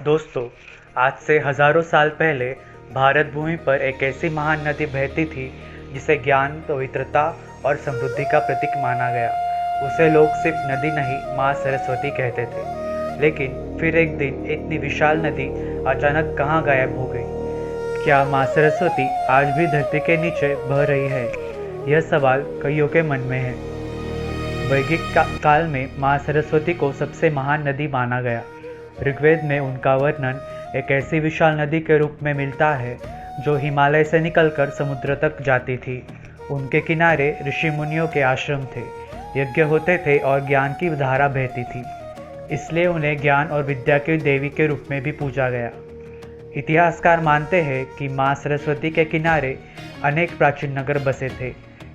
दोस्तों, आज से हजारों साल पहले भारत भूमि पर एक ऐसी महान नदी बहती थी जिसे ज्ञान, पवित्रता और समृद्धि का प्रतीक माना गया। उसे लोग सिर्फ नदी नहीं, माँ सरस्वती कहते थे। लेकिन फिर एक दिन इतनी विशाल नदी अचानक कहाँ गायब हो गई? क्या माँ सरस्वती आज भी धरती के नीचे बह रही है? यह सवाल कईयों के मन में है। वैदिक काल में माँ सरस्वती को सबसे महान नदी माना गया। ऋग्वेद में उनका वर्णन एक ऐसी विशाल नदी के रूप में मिलता है जो हिमालय से निकलकर समुद्र तक जाती थी। उनके किनारे ऋषि मुनियों के आश्रम थे, यज्ञ होते थे और ज्ञान की धारा बहती थी। इसलिए उन्हें ज्ञान और विद्या की देवी के रूप में भी पूजा गया। इतिहासकार मानते हैं कि माँ सरस्वती के किनारे अनेक प्राचीन नगर बसे थे।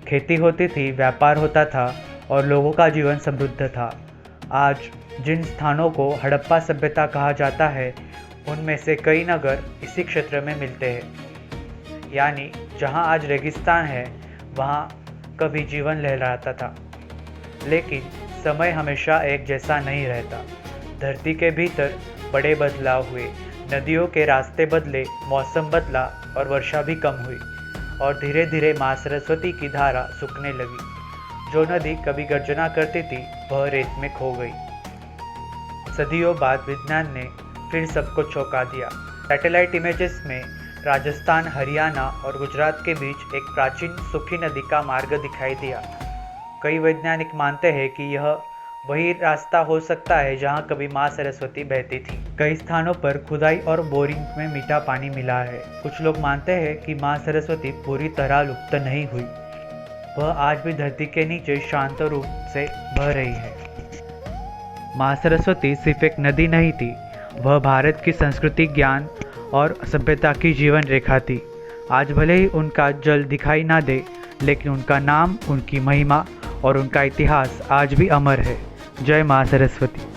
खेती होती थी, व्यापार होता था और लोगों का जीवन समृद्ध था। आज जिन स्थानों को हड़प्पा सभ्यता कहा जाता है, उनमें से कई नगर इसी क्षेत्र में मिलते हैं। यानी जहां आज रेगिस्तान है, वहां कभी जीवन लहराता था। लेकिन समय हमेशा एक जैसा नहीं रहता। धरती के भीतर बड़े बदलाव हुए, नदियों के रास्ते बदले, मौसम बदला और वर्षा भी कम हुई। और धीरे धीरे माँ सरस्वती की धारा सूखने लगी। जो नदी कभी गर्जना करती थी, वह रेत में खो गई। सदियों बाद विज्ञान ने फिर सबको चौंका दिया। सैटेलाइट इमेजेस में राजस्थान, हरियाणा और गुजरात के बीच एक प्राचीन सूखी नदी का मार्ग दिखाई दिया। कई वैज्ञानिक मानते हैं कि यह वही रास्ता हो सकता है जहां कभी माँ सरस्वती बहती थी। कई स्थानों पर खुदाई और बोरिंग में मीठा पानी मिला है। कुछ लोग मानते हैं कि माँ सरस्वती पूरी तरह लुप्त नहीं हुई, वह आज भी धरती के नीचे शांत रूप से बह रही है। माँ सरस्वती सिर्फ एक नदी नहीं थी, वह भारत की संस्कृति, ज्ञान और सभ्यता की जीवन रेखा थी। आज भले ही उनका जल दिखाई ना दे, लेकिन उनका नाम, उनकी महिमा और उनका इतिहास आज भी अमर है। जय माँ सरस्वती।